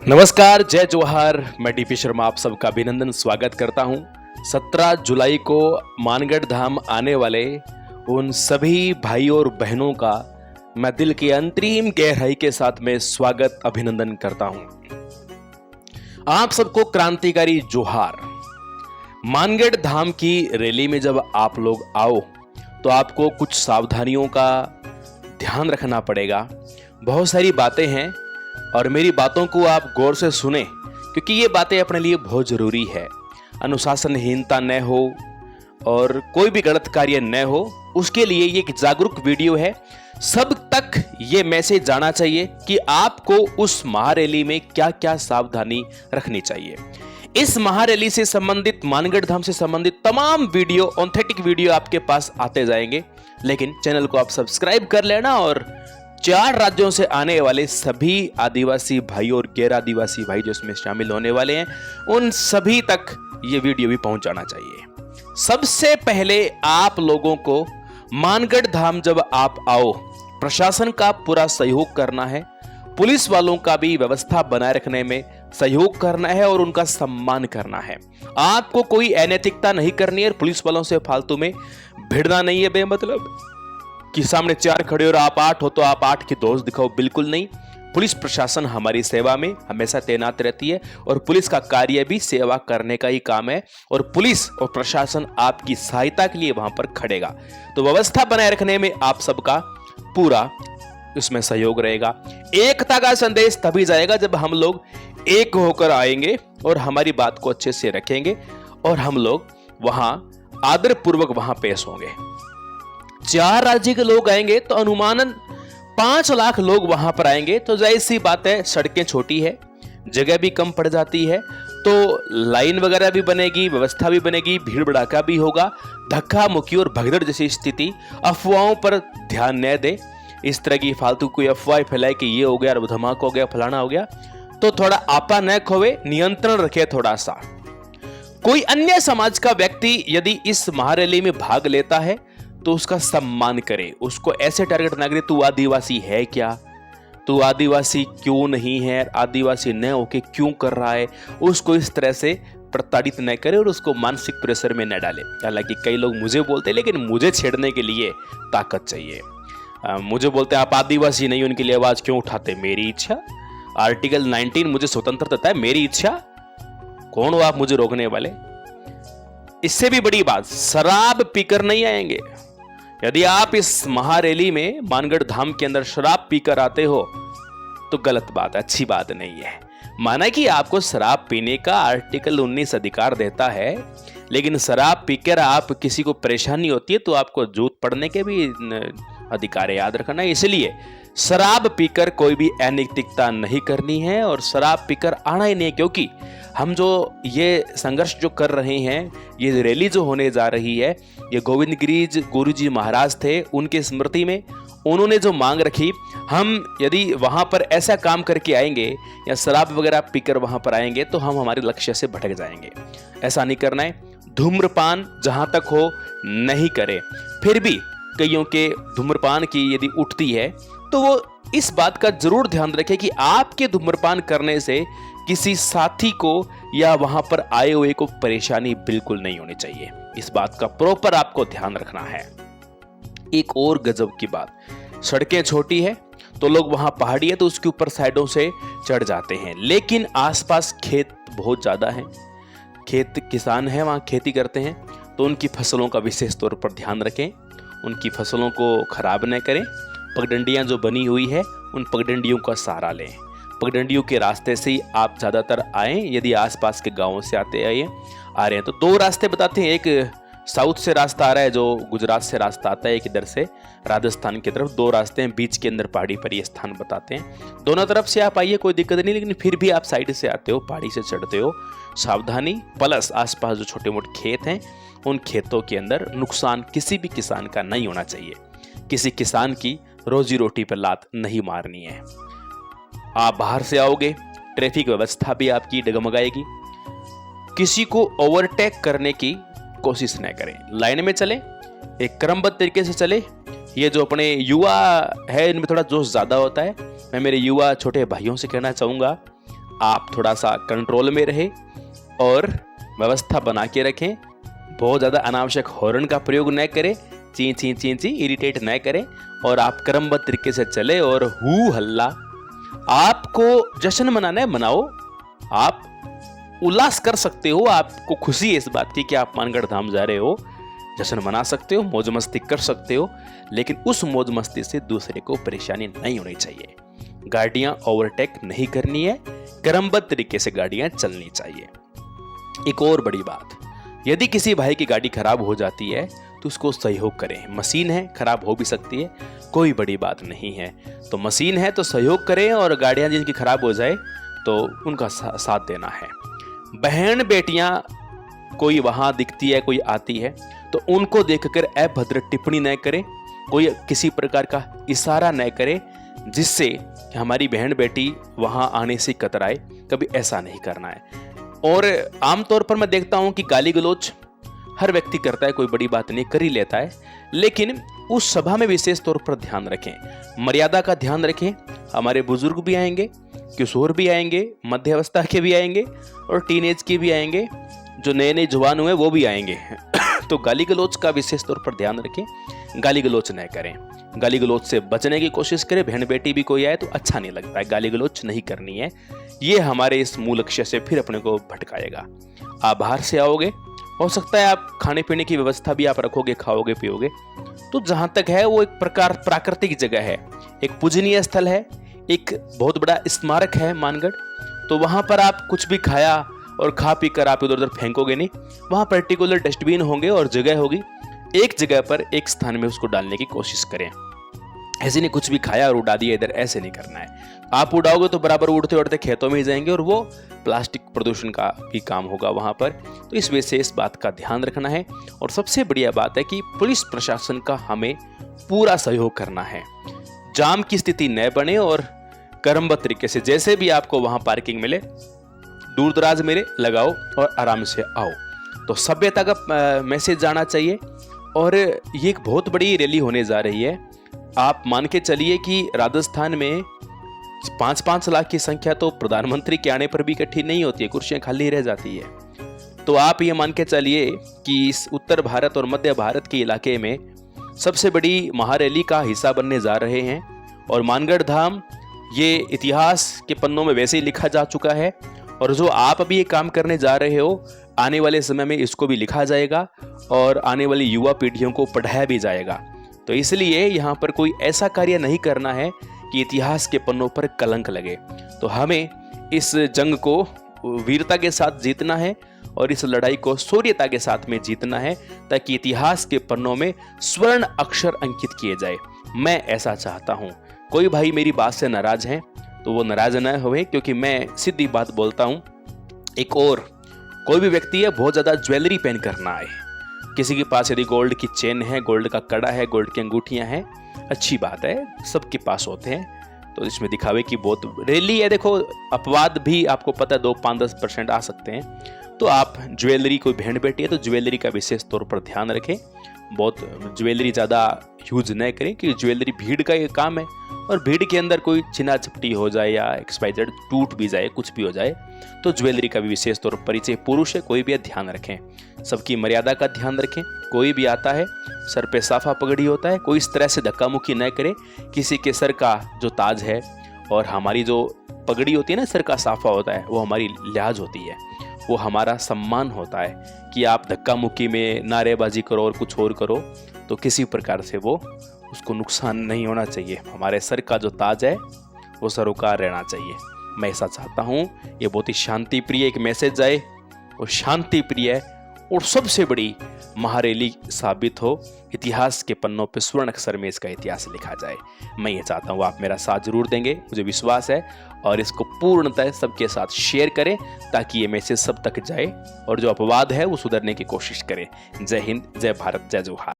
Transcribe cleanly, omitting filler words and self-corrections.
नमस्कार, जय जोहार। मैं डीपी शर्मा आप सबका अभिनंदन स्वागत करता हूं। 17 जुलाई को मानगढ़ धाम आने वाले उन सभी भाइयों और बहनों का मैं दिल की अंतरिम गहराई के साथ में स्वागत अभिनंदन करता हूं। आप सबको क्रांतिकारी जोहार। मानगढ़ धाम की रैली में जब आप लोग आओ तो आपको कुछ सावधानियों का ध्यान रखना पड़ेगा। बहुत सारी बातें हैं और मेरी बातों को आप गौर से सुने, क्योंकि ये बातें अपने लिए बहुत जरूरी है। अनुशासनहीनता न हो और कोई भी गलत कार्य न हो, उसके लिए ये एक जागरूक वीडियो है। सब तक ये मैसेज जाना चाहिए कि आपको उस महारैली में क्या क्या सावधानी रखनी चाहिए। इस महारैली से संबंधित, मानगढ़ धाम से संबंधित तमाम वीडियो, ऑथेंटिक वीडियो आपके पास आते जाएंगे। लेकिन चैनल को आप सब्सक्राइब कर लेना और 4 राज्यों से आने वाले सभी आदिवासी भाई और गैर आदिवासी भाई जो इसमें शामिल होने वाले हैं, उन सभी तक ये वीडियो भी पहुंचाना चाहिए। सबसे पहले आप लोगों को मानगढ़ धाम जब आप आओ, प्रशासन का पूरा सहयोग करना है। पुलिस वालों का भी व्यवस्था बनाए रखने में सहयोग करना है और उनका सम्मान करना है। आपको कोई अनैतिकता नहीं करनी है और पुलिस वालों से फालतू में भिड़ना नहीं है बेमतलब कि सामने 4 खड़े और आप 8 हो तो आप 8 की दोस्त दिखाओ। बिल्कुल नहीं। पुलिस प्रशासन हमारी सेवा में हमेशा तैनात रहती है और पुलिस का कार्य भी सेवा करने का ही काम है और पुलिस और प्रशासन आपकी सहायता के लिए वहां पर खड़ेगा। तो व्यवस्था बनाए रखने में आप सबका पूरा इसमें सहयोग रहेगा। एकता का संदेश तभी जाएगा जब हम लोग एक होकर आएंगे और हमारी बात को अच्छे से रखेंगे और हम लोग वहां आदर पूर्वक वहां पेश होंगे। 4 राज्य के लोग आएंगे तो अनुमानन 5 लाख लोग वहां पर आएंगे। तो जाहिर सी बात है, सड़कें छोटी है, जगह भी कम पड़ जाती है, तो लाइन वगैरह भी बनेगी, व्यवस्था भी बनेगी, भीड़ भड़ाका भी होगा। धक्का मुक्की और भगदड़ जैसी स्थिति, अफवाहों पर ध्यान न दे। इस तरह की फालतू कोई अफवाह फैलाए कि ये हो गया, धमाका हो गया, फलाना हो गया, तो थोड़ा आपा न खोवे, नियंत्रण रखे थोड़ा सा। कोई अन्य समाज का व्यक्ति यदि इस महारैली में भाग लेता है तो उसका सम्मान करे। उसको ऐसे टारगेट ना करे तू आदिवासी है क्या, तू आदिवासी क्यों नहीं है, आदिवासी न होके क्यों कर रहा है, उसको इस तरह से प्रताड़ित न करे और उसको मानसिक प्रेशर में न डाले। हालांकि कई लोग मुझे बोलते हैं, लेकिन मुझे छेड़ने के लिए ताकत चाहिए। मुझे बोलते हैं आप आदिवासी नहीं, उनके लिए आवाज क्यों उठाते? मेरी इच्छा। आर्टिकल 19 मुझे स्वतंत्र देता है, मेरी इच्छा। कौन हो आप मुझे रोकने वाले? इससे भी बड़ी बात, शराब पीकर नहीं आएंगे। यदि आप इस महारैली में मानगढ़ धाम के अंदर शराब पीकर आते हो तो गलत बात है, अच्छी बात नहीं है। माना कि आपको शराब पीने का आर्टिकल 19 अधिकार देता है, लेकिन शराब पीकर आप किसी को परेशानी होती है तो आपको जूत पड़ने के भी अधिकार है, याद रखना। इसलिए शराब पीकर कोई भी अनैतिकता नहीं करनी है और शराब पीकर आना ही नहीं, क्योंकि हम जो ये संघर्ष जो कर रहे हैं, ये रैली जो होने जा रही है, ये गोविंद गिरी गुरु जी महाराज थे, उनके स्मृति में उन्होंने जो मांग रखी, हम यदि वहां पर ऐसा काम करके आएंगे या शराब वगैरह पीकर वहां पर आएंगे तो हम हमारे लक्ष्य से भटक जाएंगे। ऐसा नहीं करना है। धूम्रपान जहां तक हो नहीं करे। फिर भी कईयों के धूम्रपान की यदि उठती है तो वो इस बात का जरूर ध्यान रखें कि आपके धूम्रपान करने से किसी साथी को या वहां पर आए हुए को परेशानी बिल्कुल नहीं होनी चाहिए। इस बात का प्रॉपर आपको ध्यान रखना है। एक और गजब की बात, सड़कें छोटी है तो लोग वहां पहाड़ी है तो उसके ऊपर साइडों से चढ़ जाते हैं, लेकिन आसपास खेत बहुत ज्यादा है, खेत किसान है, वहां खेती करते हैं, तो उनकी फसलों का विशेष तौर पर ध्यान रखें, उनकी फसलों को खराब न करें। पगडंडियां जो बनी हुई है, उन पगडंडियों का सहारा लें। पगडंडियों के रास्ते से ही आप ज़्यादातर आएँ। यदि आसपास के गांवों से आ रहे हैं तो 2 रास्ते बताते हैं। एक साउथ से रास्ता आ रहा है, जो गुजरात से रास्ता आता है, एक इधर से राजस्थान की तरफ। 2 रास्ते हैं, बीच के अंदर पहाड़ी पर ये स्थान बताते हैं। दोनों तरफ से आप आइए, कोई दिक्कत नहीं, लेकिन फिर भी आप साइड से आते हो, पहाड़ी से चढ़ते हो, सावधानी। प्लस आसपास जो छोटे मोटे खेत हैं, उन खेतों के अंदर नुकसान किसी भी किसान का नहीं होना चाहिए। किसी किसान की रोजी रोटी पर लात नहीं मारनी है। आप बाहर से आओगे, ट्रैफिक व्यवस्था भी आपकी डगमगाएगी। किसी को ओवरटेक करने की कोशिश न करें। लाइन में चले, एक क्रमबद्ध तरीके से चले। ये जो अपने युवा है, इनमें थोड़ा जोश ज्यादा होता है। मैं मेरे युवा छोटे भाइयों से कहना चाहूंगा, आप थोड़ा सा कंट्रोल में रहें और व्यवस्था बना के रखें। बहुत ज़्यादा अनावश्यक हॉर्न का प्रयोग न करें, ची ची ची ची इरिटेट न करें और आप क्रमबद्ध तरीके से चले और हू हल्ला। आपको जश्न मनाना है मनाओ, आप उल्लास कर सकते हो, आपको खुशी है इस बात की कि आप मानगढ़ धाम जा रहे हो, जश्न मना सकते हो, मौज मस्ती कर सकते हो, लेकिन उस मौज मस्ती से दूसरे को परेशानी नहीं होनी चाहिए। गाड़ियां ओवरटेक नहीं करनी है, क्रमबद्ध तरीके से गाड़ियां चलनी चाहिए। एक और बड़ी बात, यदि किसी भाई की गाड़ी खराब हो जाती है तो उसको सहयोग करें। मशीन है, खराब हो भी सकती है, कोई बड़ी बात नहीं है। तो मशीन है तो सहयोग करें और गाड़ियां जिनकी खराब हो जाए तो उनका साथ देना है। बहन बेटियां कोई वहां दिखती है, कोई आती है तो उनको देखकर अभद्र टिप्पणी न करें, कोई किसी प्रकार का इशारा न करे जिससे हमारी बहन बेटी वहां आने से कतराए। कभी ऐसा नहीं करना है। और आमतौर पर मैं देखता हूं कि गाली गलौज हर व्यक्ति करता है, कोई बड़ी बात नहीं, कर ही लेता है, लेकिन उस सभा में विशेष तौर पर ध्यान रखें, मर्यादा का ध्यान रखें। हमारे बुजुर्ग भी आएंगे, किशोर भी आएंगे, मध्य अवस्था के भी आएंगे और टीनेज के भी आएंगे, जो नए नए जवान हुए वो भी आएंगे। तो गाली गलौज का विशेष तौर पर ध्यान रखें, गाली गलौज न करें, गाली गलौज से बचने की कोशिश करें। बहन बेटी भी कोई आए तो अच्छा नहीं लगता है, गाली गलौज नहीं करनी है। ये हमारे इस मूल लक्ष्य से फिर अपने को भटकाएगा। आप बाहर से आओगे, हो सकता है आप खाने पीने की व्यवस्था भी आप रखोगे, खाओगे पियोगे, तो जहां तक है वो एक प्रकार प्राकृतिक जगह है, एक पूजनीय स्थल है, एक बहुत बड़ा स्मारक है मानगढ़। तो वहां पर आप कुछ भी खाया और खा पी कर आप इधर उधर फेंकोगे नहीं, वहां पर्टिकुलर डस्टबिन होंगे और जगह होगी, एक जगह पर एक स्थान में उसको डालने की कोशिश करें। ऐसे नहीं कुछ भी खाया और उड़ा दिया इधर, ऐसे नहीं करना है। आप उड़ाओगे तो बराबर उड़ते उड़ते खेतों में ही जाएंगे और वो प्लास्टिक प्रदूषण का भी काम होगा वहां पर। तो इस विशेष बात का ध्यान रखना है। और सबसे बढ़िया बात है कि पुलिस प्रशासन का हमें पूरा सहयोग करना है। जाम की स्थिति न बने और क्रमबद्ध तरीके से जैसे भी आपको वहां पार्किंग मिले, दूर दराज मिले, लगाओ और आराम से आओ। तो सभ्यता का मैसेज जाना चाहिए। और ये एक बहुत बड़ी रैली होने जा रही है। आप मान के चलिए कि राजस्थान में 5-5 लाख की संख्या तो प्रधानमंत्री के आने पर भी इकट्ठी नहीं होती है, कुर्सियां खाली रह जाती है। तो आप ये मान के चलिए कि इस उत्तर भारत और मध्य भारत के इलाके में सबसे बड़ी महारैली का हिस्सा बनने जा रहे हैं। और मानगढ़ धाम ये इतिहास के पन्नों में वैसे ही लिखा जा चुका है, और जो आप अभी ये काम करने जा रहे हो, आने वाले समय में इसको भी लिखा जाएगा और आने वाली युवा पीढ़ियों को पढ़ाया भी जाएगा। तो इसलिए यहाँ पर कोई ऐसा कार्य नहीं करना है कि इतिहास के पन्नों पर कलंक लगे। तो हमें इस जंग को वीरता के साथ जीतना है और इस लड़ाई को शौर्यता के साथ में जीतना है, ताकि इतिहास के पन्नों में स्वर्ण अक्षर अंकित किए जाए। मैं ऐसा चाहता हूँ। कोई भाई मेरी बात से नाराज है तो वो नाराज न होवे, क्योंकि मैं सीधी बात बोलता हूँ। एक और कोई भी व्यक्ति है बहुत ज्यादा ज्वेलरी पहन कर ना आए। किसी के पास यदि गोल्ड की चेन है, गोल्ड का कड़ा है, गोल्ड की अंगूठियां हैं, अच्छी बात है, सबके पास होते हैं। तो इसमें दिखावे की बहुत रैली है। देखो, अपवाद भी आपको पता है 2-5-10% आ सकते हैं। तो आप ज्वेलरी, कोई बहन बेटी है तो ज्वेलरी का विशेष तौर पर ध्यान रखें। बहुत ज्वेलरी ज़्यादा यूज न करें, क्योंकि ज्वेलरी भीड़ का ये काम है, और भीड़ के अंदर कोई छिना झपटी हो जाए या एक्सपाइजेड टूट भी जाए, कुछ भी हो जाए, तो ज्वेलरी का भी विशेष तौर पर, परिचय पुरुष है कोई भी है, ध्यान रखें। सबकी मर्यादा का ध्यान रखें। कोई भी आता है सर पे साफा पगड़ी होता है, कोई इस तरह से धक्का मुक्की न करे। किसी के सर का जो ताज है और हमारी जो पगड़ी होती है ना, सर का साफा होता है, वो हमारी लिहाज होती है, वो हमारा सम्मान होता है। कि आप धक्का मुक्की में नारेबाजी करो और कुछ और करो तो किसी प्रकार से वो उसको नुकसान नहीं होना चाहिए। हमारे सर का जो ताज है वो सरोकार रहना चाहिए। मैं ऐसा चाहता हूँ। ये बहुत ही शांति प्रिय एक मैसेज जाए और शांति प्रिय और सबसे बड़ी महारैली साबित हो, इतिहास के पन्नों पे स्वर्ण अक्षर में इसका इतिहास लिखा जाए। मैं ये चाहता हूँ, आप मेरा साथ जरूर देंगे, मुझे विश्वास है। और इसको पूर्णतः सबके साथ शेयर करें ताकि ये मैसेज सब तक जाए और जो अपवाद है वो सुधरने की कोशिश करें। जय हिंद, जय भारत, जय जोहार।